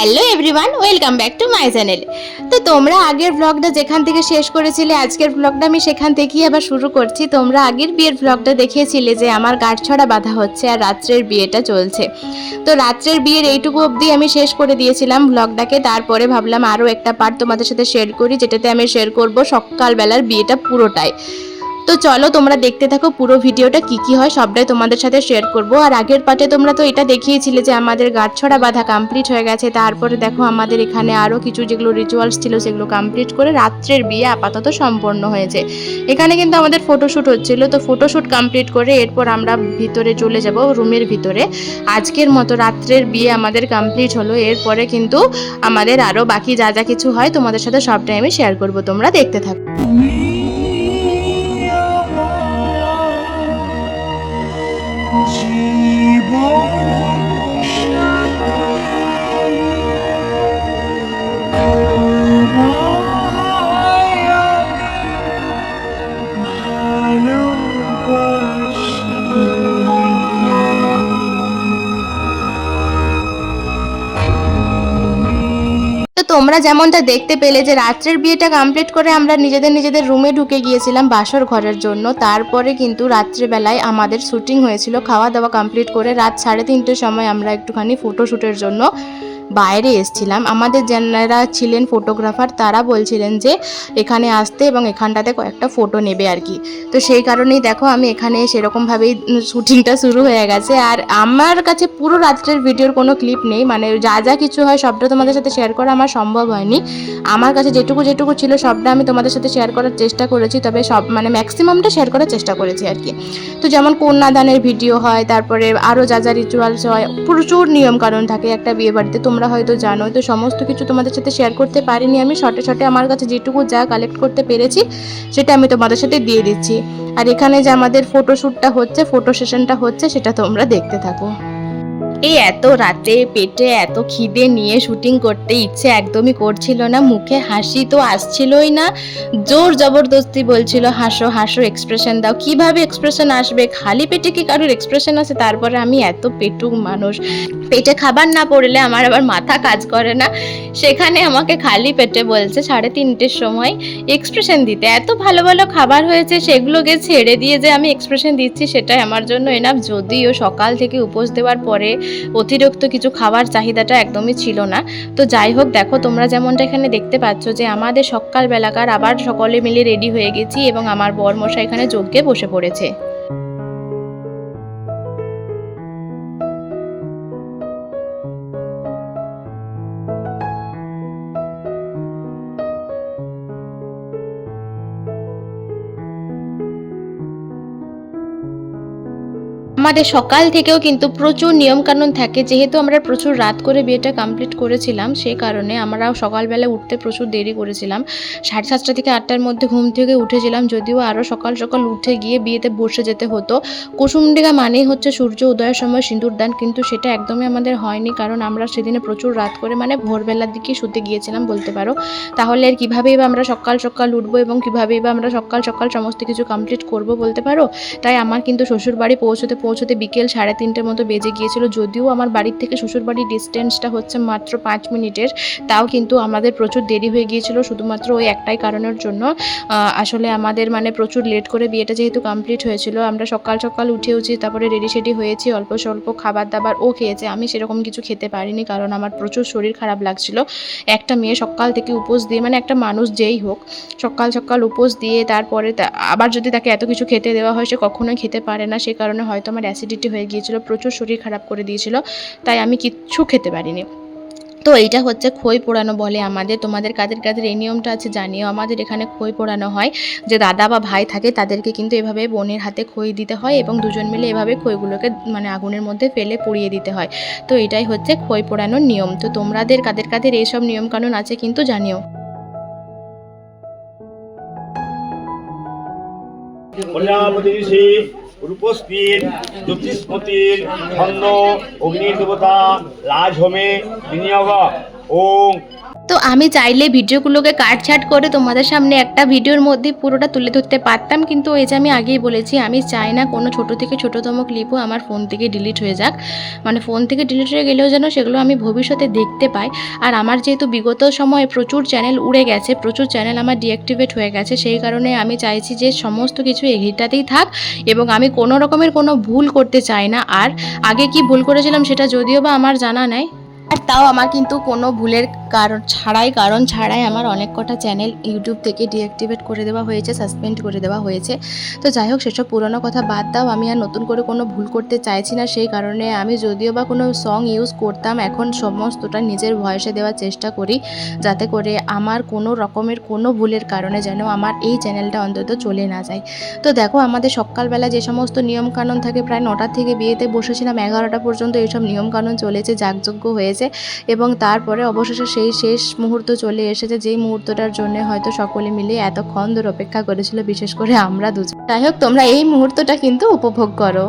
Hello everyone, welcome back to my channel. তো তোমরা আগের ব্লগটা যেখান থেকে শেষ করেছিলে, আজকের ব্লগটা আমি সেখান থেকেই আবার শুরু করছি। তোমরা আগের বিয়ের ব্লগটা দেখিয়েছিলে যে আমার গাঁটছড়া বাঁধা হচ্ছে আর রাত্রের বিয়েটা চলছে। তো রাত্রের বিয়ের এইটুকু অবধি আমি শেষ করে দিয়েছিলাম ব্লগটাকে। তারপরে ভাবলাম আরও একটা পার্ট তোমাদের সাথে শেয়ার করি, যেটাতে আমি শেয়ার করব সকালবেলার বিয়েটা পুরোটাই। তো চলো তোমরা দেখতে থাকো পুরো ভিডিওটা, কি হয় সবটাই তোমাদের সাথে শেয়ার করব। আর আগের পার্টে তোমরা তো এটা দেখিয়েছিলে যে আমাদের গাঁটছড়া বাঁধা কমপ্লিট হয়ে গেছে। তারপরে দেখো আমাদের এখানে আরও কিছু যেগুলো রিচুয়ালস ছিল সেগুলো কমপ্লিট করে রাত্রের বিয়ে আপাতত সম্পন্ন হয়েছে। এখানে কিন্তু আমাদের ফটোশ্যুট হচ্ছিল, তো ফটোশ্যুট কমপ্লিট করে এরপর আমরা ভিতরে চলে যাব রুমের ভিতরে। আজকের মতো রাত্রের বিয়ে আমাদের কমপ্লিট হলো। এরপরে কিন্তু আমাদের আরও বাকি যা যা কিছু হয় তোমাদের সাথে সবটাই আমি শেয়ার করব, তোমরা দেখতে থাকো। তোমরা যেমনটা দেখতে পেলে যে রাত্রের বিয়েটা কমপ্লিট করে আমরা নিজেদের রুমে ঢুকে গিয়েছিলাম বাসর ঘরের জন্য। তারপরে কিন্তু রাত্রেবেলায় আমাদের শুটিং হয়েছিল। খাওয়া দাওয়া কমপ্লিট করে রাত 3:30টার সময় আমরা একটুখানি ফটোশ্যুটের জন্য বাইরে এসেছিলাম। আমাদের যারা ছিলেন ফটোগ্রাফার তারা বলছিলেন যে এখানে আসতে এবং এখানটাতে কয়েকটা ফটো নেবে আর কি। তো সেই কারণেই দেখো আমি এখানে সেরকমভাবেই শ্যুটিংটা শুরু হয়ে গেছে। আর আমার কাছে পুরো রাত্রের ভিডিওর কোনো ক্লিপ নেই, মানে যা যা কিছু হয় সবটা তোমাদের সাথে শেয়ার করা আমার সম্ভব হয়নি। আমার কাছে যেটুকু ছিল সবটা আমি তোমাদের সাথে শেয়ার করার চেষ্টা করেছি, তবে সব মানে ম্যাক্সিমামটা শেয়ার করার চেষ্টা করেছি আর কি। তো যেমন কন্যাদানের ভিডিও হয়, তারপরে আরও যা যা রিচুয়ালস হয়, প্রচুর নিয়মকানুন থাকে একটা বিয়ে বাড়িতে, তোমরা হয়তো জানো। তো সমস্ত কিছু তোমাদের সাথে শেয়ার করতে পারিনি আমি, শর্টে আমার কাছে যেটুকু যা কালেক্ট করতে পেরেছি সেটা আমি তোমাদের সাথে দিয়ে দিচ্ছি। আর এখানে যে আমাদের ফটোশ্যুটটা হচ্ছে, ফটো সেশনটা হচ্ছে, সেটা তোমরা দেখতে থাকো। এই এত রাতে পেটে এত খিদে নিয়ে শুটিং করতে ইচ্ছে একদমই করছিল না, মুখে হাসি তো আসছিলই না, জোর জবরদস্তি বলছিল হাসো হাসো, এক্সপ্রেশন দাও। কিভাবে এক্সপ্রেশন আসবে? খালি পেটে কি কারোর এক্সপ্রেশন আসে? তারপরে আমি এত পেটুক মানুষ, পেটে খাবার না পড়লে আমার আবার মাথা কাজ করে না। সেখানে আমাকে খালি পেটে বলছে 3:30টার সময় এক্সপ্রেশন দিতে। এত ভালো ভালো খাবার হয়েছে, সেগুলোকে ছেড়ে দিয়ে যে আমি এক্সপ্রেশন দিচ্ছি সেটাই আমার জন্য এনাফ। যদিও সকাল থেকে উপোস দেওয়ার পরে অতিরিক্ত কিছু খাবার চাহিদাটা একদমই ছিল না। তো যাই হোক, দেখো তোমরা যেমনটা এখানে দেখতে পাচ্ছ যে আমাদের সকালবেলাকার আবার সকলে মিলে রেডি হয়ে গেছি এবং আমার বরমশাই এখানে যজ্ঞে বসে পড়েছে। আমাদের সকাল থেকেও কিন্তু প্রচুর নিয়মকানুন থাকে, যেহেতু আমরা প্রচুর রাত করে বিয়েটা কমপ্লিট করেছিলাম সেই কারণে আমরাও সকালবেলা উঠতে প্রচুর দেরি করেছিলাম। 7:30 থেকে 8টার মধ্যে ঘুম থেকে উঠেছিলাম, যদিও আরও সকাল উঠে গিয়ে বিয়েতে বসে যেতে হতো। কুসুমডিগা মানেই হচ্ছে সূর্য উদয়ের সময় সিঁদুর দান, কিন্তু সেটা একদমই আমাদের হয়নি, কারণ আমরা সেদিনে প্রচুর রাত করে মানে ভোরবেলার দিকে শুতে গিয়েছিলাম বলতে পারো। তাহলে আর কীভাবেই বা আমরা সকাল উঠবো এবং কীভাবেই বা আমরা সকাল সমস্ত কিছু কমপ্লিট করবো বলতে পারো। তাই আমার কিন্তু শ্বশুরবাড়ি পৌঁছতে বিকেল 3:30টার মতো বেজে গিয়েছিল। যদিও আমার বাড়ির থেকে শ্বশুরবাড়ির ডিস্টেন্সটা হচ্ছে মাত্র 5 মিনিটের, তাও কিন্তু আমাদের প্রচুর দেরি হয়ে গিয়েছিল শুধুমাত্র ওই একটাই কারণের জন্য। আসলে আমাদের মানে প্রচুর লেট করে বিয়েটা যেহেতু কমপ্লিট হয়েছিল, আমরা সকাল উঠেওছি, তারপরে রেডি হয়েছি, অল্প স্বল্প খাবার দাবার ও খেয়েছে। আমি সেরকম কিছু খেতে পারিনি, কারণ আমার প্রচুর শরীর খারাপ লাগছিল। একটা মেয়ে সকাল থেকে উপোস দিয়ে, মানে একটা মানুষ যেই হোক সকাল উপোস দিয়ে তারপরে আবার যদি তাকে এত কিছু খেতে দেওয়া হয় সে কখনোই খেতে পারে না। সে কারণে হয়তো আমার অ্যাসিডিটি হয়ে গিয়েছিল, প্রচুর শরীর খারাপ করে দিয়েছিল, তাই আমি কিচ্ছু খেতে পারিনি। তো এইটা হচ্ছে খই পোড়ানো বলে আমাদের। তোমাদের কাদের এই নিয়মটা আছে জানিও। আমাদের এখানে খই পোড়ানো হয়, যে দাদা বা ভাই থাকে তাদেরকে কিন্তু এভাবে বোনের হাতে খই দিতে হয় এবং দুজন মিলে এভাবে খইগুলোকে মানে আগুনের মধ্যে ফেলে পুড়িয়ে দিতে হয়। তো এটাই হচ্ছে খই পোড়ানোর নিয়ম। তো তোমাদের কাদের এইসব নিয়মকানুন আছে কিন্তু জানিও। রূপস্থির জ্যোতিষ্মতির ছন্দ অগ্নির দেবতা রাজহোমে বিনিয়োগ ওং তো আমি চাইলে ভিডিওগুলোকে কাটছাট করে তোমাদের সামনে একটা ভিডিওর মধ্যে পুরোটা তুলে ধরতে পারতাম, কিন্তু এই যে আমি আগেই বলেছি আমি চাই না কোনো ছোট থেকে ছোটোতম ক্লিপও আমার ফোন থেকে ডিলিট হয়ে যাক। মানে ফোন থেকে ডিলিট হয়ে গেলেও যেন সেগুলো আমি ভবিষ্যতে দেখতে পাই। আর আমার যেহেতু বিগত সময়ে প্রচুর চ্যানেল উড়ে গেছে, প্রচুর চ্যানেল আমার ডিঅ্যাক্টিভেট হয়ে গেছে, সেই কারণে আমি চাইছি যে সমস্ত কিছু এটাতেই থাক এবং আমি কোনো রকমের কোনো ভুল করতে চাই না। আর আগে কি ভুল করেছিলাম সেটা যদিও বা আমার জানা নাই, আর তাও আমার কিন্তু কোনো ভুলের কারণ ছাড়াই আমার অনেক কটা চ্যানেল ইউটিউব থেকে ডিঅ্যাক্টিভেট করে দেওয়া হয়েছে, সাসপেন্ড করে দেওয়া হয়েছে। তো যাই হোক, সেসব পুরনো কথা বাদ দাও, আমি আর নতুন করে কোনো ভুল করতে চাইছি না। সেই কারণে আমি যদিও বা কোনো সং ইউজ করতাম, এখন সমস্তটা নিজের ভয়েসে দেওয়ার চেষ্টা করি, যাতে করে আমার কোনো রকমের কোনো ভুলের কারণে যেন আমার এই চ্যানেলটা অন্তত চলে না যায়। তো দেখো, আমাদের সকালবেলা যে সমস্ত নিয়মকানুন থাকে, প্রায় 9টার থেকে বিয়েতে বসেছিলাম, 11টা পর্যন্ত এইসব নিয়মকানুন চলেছে, যাগযজ্ঞ হয়েছে এবং তারপরে অবশেষে সেই শেষ মুহূর্ত চলে এসেছে, যেই মুহূর্তটার জন্য হয়তো সকলে মিলে এতক্ষণ ধরে অপেক্ষা করেছিল, বিশেষ করে আমরা দুজন। যাই হোক, তোমরা এই মুহূর্তটা কিন্তু উপভোগ করো।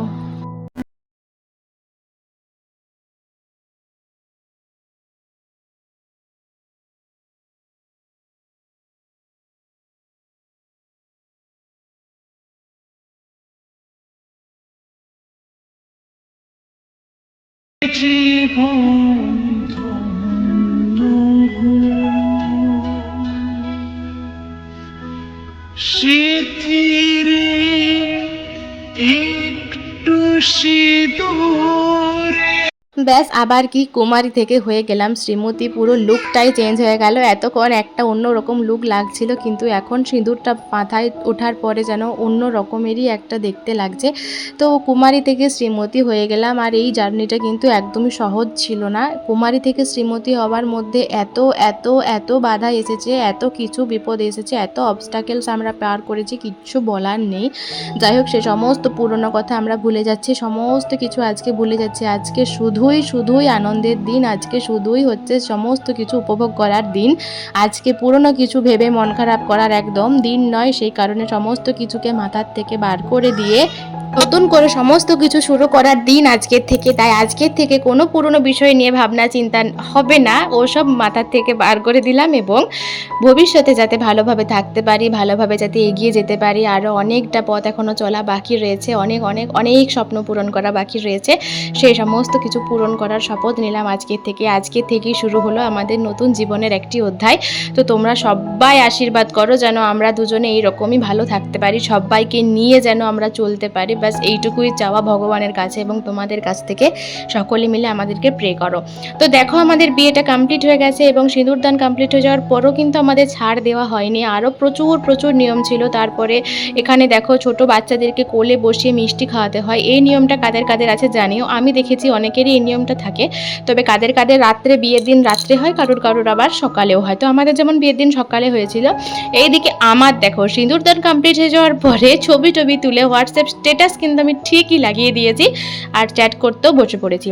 স্মৃতিরে একটু সিঁদুরে। ব্যাস, আবার কি কুমারী থেকে হয়ে গেলাম শ্রীমতী, পুরো লুকটাই চেঞ্জ হয়ে গেল। এতক্ষণ একটা অন্য রকম লুক লাগছিল, কিন্তু এখন সিঁদুরটা মাথায় ওঠার পরে যেন অন্য রকমেরই একটা দেখতে লাগছে। তো কুমারী থেকে শ্রীমতী হয়ে গেলাম, আর এই জার্নিটা কিন্তু একদমই সহজ ছিল না। কুমারী থেকে শ্রীমতী হওয়ার মধ্যে এত এত এত বাধা এসেছে, এত কিছু বিপদ এসেছে, এত অবস্টাকেলস আমরা পার করেছি, কিচ্ছু বলার নেই। যাই হোক, সে সমস্ত পুরনো কথা আমরা ভুলে যাচ্ছি, সমস্ত কিছু আজকে ভুলে যাচ্ছি। আজকে শুধুই আনন্দের দিন, আজকে শুধুই হচ্ছে সমস্ত কিছু উপভোগ করার দিন। আজকে পুরনো কিছু ভেবে মন খারাপ করার একদম দিন নয়। সেই কারণে সমস্ত কিছুকে মাথার থেকে বার করে দিয়ে নতুন করে সমস্ত কিছু শুরু করার দিন আজকের থেকে। তাই আজকের থেকে কোনো পুরনো বিষয় নিয়ে ভাবনা চিন্তা হবে না, ওসব মাথার থেকে বার করে দিলাম এবং ভবিষ্যতে যাতে ভালোভাবে থাকতে পারি, ভালোভাবে যাতে এগিয়ে যেতে পারি। আরও অনেকটা পথ এখনও চলা বাকি রয়েছে, অনেক অনেক অনেক স্বপ্ন পূরণ করা বাকি রয়েছে। সেই সমস্ত কিছু পূরণ করার শপথ নিলাম আজকের থেকেই শুরু হলো আমাদের নতুন জীবনের একটি অধ্যায়। তো তোমরা সবাই আশীর্বাদ করো যেন আমরা দুজনে এইরকমই ভালো থাকতে পারি, সবাইকে নিয়ে যেন আমরা চলতে পারি। ব্যাস এইটুকুই চাওয়া ভগবানের কাছে এবং তোমাদের কাছ থেকে। সকলে মিলে আমাদেরকে প্রে করো। তো দেখো, আমাদের বিয়েটা কমপ্লিট হয়ে গেছে এবং সিঁদুরদান কমপ্লিট হয়ে যাওয়ার পরও কিন্তু আমাদের ছাড় দেওয়া হয়নি, আরও প্রচুর নিয়ম ছিল। তারপরে এখানে দেখো, ছোট বাচ্চাদেরকে কোলে বসিয়ে মিষ্টি খাওয়াতে হয়। এই নিয়মটা কাদের কাদের আছে জানিও, আমি দেখেছি অনেকেরই এই নিয়মটা থাকে। তবে কাদের কাদের রাত্রে, বিয়ের দিন রাত্রে হয়, কারুর আবার সকালেও হয়। তো আমাদের যেমন বিয়ের দিন সকালে হয়েছিল। এইদিকে আমার দেখো, সিঁদুরদান কমপ্লিট হয়ে যাওয়ার পরে ছবি তুলে হোয়াটসঅ্যাপ স্ট্যাটাস কিন্তু আমি ঠিকই লাগিয়ে দিয়েছি আর চ্যাট করতেও বসে পড়েছি।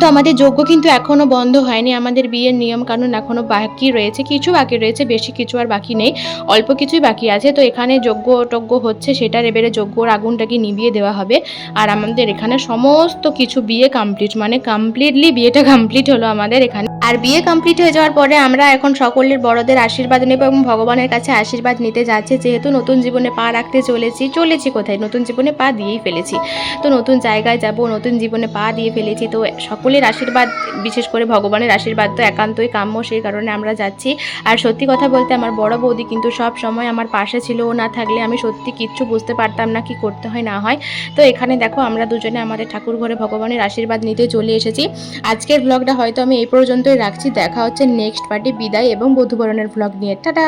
তো আমাদের যজ্ঞ কিন্তু এখনও বন্ধ হয়নি, আমাদের বিয়ের নিয়ম কানুন এখনও বাকি রয়েছে, কিছু বাকি রয়েছে, বেশি কিছু আর বাকি নেই, অল্প কিছুই বাকি আছে। তো এখানে যজ্ঞ হচ্ছে, সেটার এবারে যজ্ঞর আগুনটাকে নিভিয়ে দেওয়া হবে। আর আমাদের এখানে সমস্ত কিছু বিয়ে কমপ্লিট, মানে কমপ্লিটলি বিয়েটা কমপ্লিট হলো আমাদের এখানে। আর বিয়ে কমপ্লিট হয়ে যাওয়ার পরে আমরা এখন সকলের বড়দের আশীর্বাদ নেব এবং ভগবানের কাছে আশীর্বাদ নিতে যাচ্ছি, যেহেতু নতুন জীবনে পা রাখতে চলেছি কোথায়, নতুন জীবনে পা দিয়েই ফেলেছি। তো নতুন জায়গায় যাব, নতুন জীবনে পা দিয়ে ফেলেছি। তো সকলের আশীর্বাদ, বিশেষ করে ভগবানের আশীর্বাদ তো একান্তই কাম্য, সেই কারণে আমরা যাচ্ছি। আর সত্যি কথা বলতে, আমার বড় বৌদি কিন্তু সব সময় আমার পাশে ছিল, ও না থাকলে আমি সত্যি কিচ্ছু বুঝতে পারতাম না কি করতে হয় না হয়। তো এখানে দেখো, আমরা দুজনে আমাদের ঠাকুর ঘরে ভগবানের আশীর্বাদ নিতে চলে এসেছি। আজকের ব্লগটা হয়তো আমি এই পর্যন্তই রাখছি, দেখা হচ্ছে নেক্সট পার্টি বিদায় এবং বধূবরণের ব্লগ নিয়ে। টাটা।